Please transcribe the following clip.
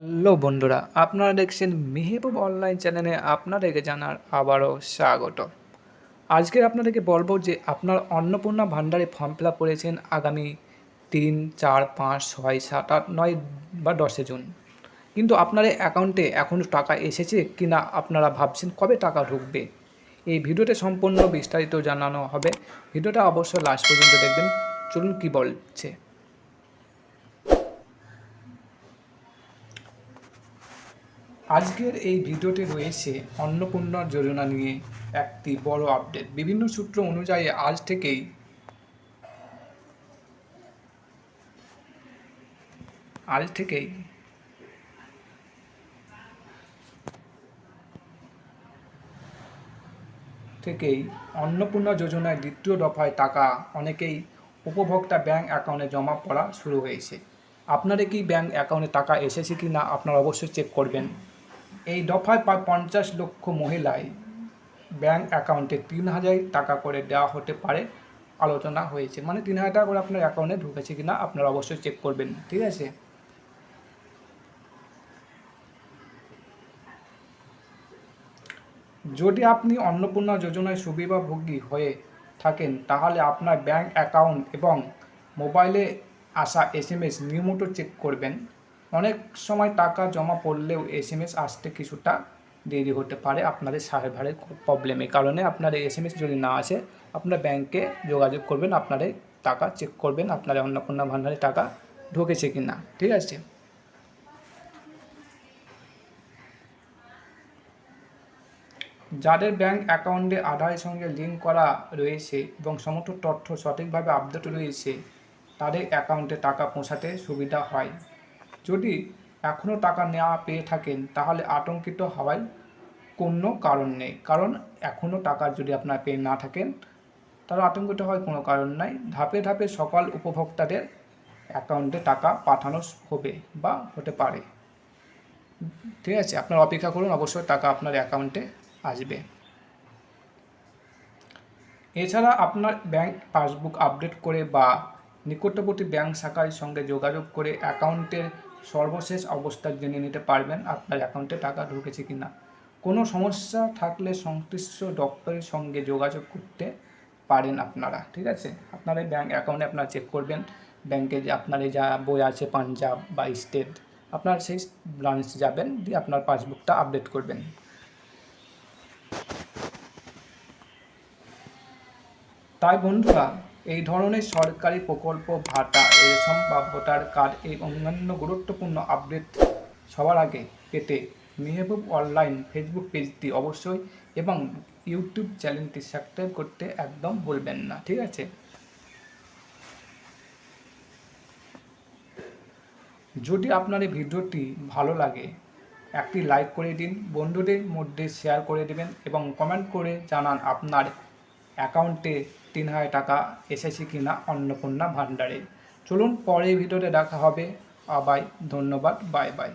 Hello বন্ধুরা, আপনারা দেখছেন মেহেবুব অনলাইন চ্যানেলে আপনাদেরকে জানার আবারও স্বাগত। আজকে আপনাদেরকে বলবো যে আপনার অন্নপূর্ণা ভাণ্ডারে ফর্ম ফিল আপ করেছেন আগামী 3, 4, 5, 6, 7, 8, 9 বা 10 জুন, কিন্তু আপনার অ্যাকাউন্টে এখনও টাকা এসেছে কি না আপনারা ভাবছেন কবে টাকা ঢুকবে। এই ভিডিওতে সম্পূর্ণ বিস্তারিত জানানো হবে। ভিডিওটা অবশ্যই লাস্ট পর্যন্ত দেখবেন। চলুন কি বলছে। আজকের এই ভিডিওতে রয়েছে অন্নপূর্ণা যোজনা নিয়ে একটি বড় আপডেট। বিভিন্ন সূত্র অনুযায়ী আজ থেকেই অন্নপূর্ণা যোজনায় দ্বিতীয় দফায় টাকা অনেকেই উপভোক্তা ব্যাংক অ্যাকাউন্টে জমা পড়া শুরু হয়েছে। আপনাদের কি ব্যাংক অ্যাকাউন্টে টাকা এসেছে কি না আপনারা অবশ্যই চেক করবেন। এই দফায় প্রায় 50 লক্ষ মহিলায় ব্যাংক অ্যাকাউন্টে 3,000 টাকা করে দেওয়া হতে পারে আলোচনা হয়েছে। মানে 3,000 টাকা করে আপনার অ্যাকাউন্টে ঢুকেছে কিনা আপনারা অবশ্যই চেক করবেন, ঠিক আছে। যদি আপনি অন্নপূর্ণা যোজনায় সুবিধাভোগী হয়ে থাকেন তাহলে আপনার ব্যাংক অ্যাকাউন্ট এবং মোবাইলে আসা SMS নিয়মিত চেক করবেন। অনেক সময় টাকা জমা পড়লেও SMS আসতে কিছুটা দেরি হতে পারে আপনাদের সার্ভারের প্রবলেমের কারণে। আপনার SMS যদি না আসে আপনার ব্যাংকে যোগাযোগ করবেন, আপনাদের টাকা চেক করবেন আপনার অন্নপূর্ণা ভাণ্ডারে টাকা ঢুকেছে কি না, ঠিক আছে। যাদের ব্যাংক অ্যাকাউন্টে আধারের সঙ্গে লিঙ্ক করা রয়েছে এবং সমস্ত তথ্য সঠিকভাবে আপডেট রয়েছে তাদের অ্যাকাউন্টে টাকা পৌঁছাতে সুবিধা হয়। যদি এখনও টাকা নেওয়া পেয়ে থাকেন তাহলে আতঙ্কিত হওয়ার কোনো কারণ নেই, কারণ এখনও টাকা যদি আপনার পেয়ে না থাকেন তাহলে আতঙ্কিত হওয়ার কোনো কারণ নাই। ধাপে ধাপে সকল উপভোক্তাদের অ্যাকাউন্টে টাকা পাঠানো হবে বা হতে পারে, ঠিক আছে। আপনার অপেক্ষা করুন, অবশ্যই টাকা আপনার অ্যাকাউন্টে আসবে। এছাড়া আপনার ব্যাংক পাসবুক আপডেট করে বা নিকটবর্তী ব্যাংক শাখার সঙ্গে যোগাযোগ করে অ্যাকাউন্টের সর্বশেষ অবস্থা জেনে নিতে পারবেন আপনার অ্যাকাউন্টে টাকা ঢুকেছে কি না। কোনো সমস্যা থাকলে সংশ্লিষ্ট দপ্তরের সঙ্গে যোগাযোগ করতে পারেন আপনারা, ঠিক আছে। আপনার এই ব্যাংক অ্যাকাউন্টে আপনারা চেক করবেন ব্যাংকে যে আপনার যা বই আছে পাঞ্জাব বা স্টেট, আপনার সেই ব্রাঞ্চে যাবেন, দিয়ে আপনার পাসবুকটা আপডেট করবেন। তাই বন্ধুরা, এই ধরনের সরকারি প্রকল্প, ভাতা, রেশন বা ভোটার কার্ড এই অন্যান্য গুরুত্বপূর্ণ আপডেট সবার আগে পেতে মেহেবুব অনলাইন ফেসবুক পেজটি অবশ্যই এবং ইউটিউব চ্যানেলটি সাবস্ক্রাইব করতে একদম ভুলবেন না, ঠিক আছে। যদি আপনার এই ভিডিওটি ভালো লাগে একটি লাইক করে দিন, বন্ধুদের মধ্যে শেয়ার করে দেবেন এবং কমেন্ট করে জানান আপনার অ্যাকাউন্টে 3,000 টাকা এসেছে কিনা অন্নপূর্ণা ভাণ্ডারে। চলুন পরের ভিডিওতে দেখা হবে। আবার ধন্যবাদ, বাই বাই।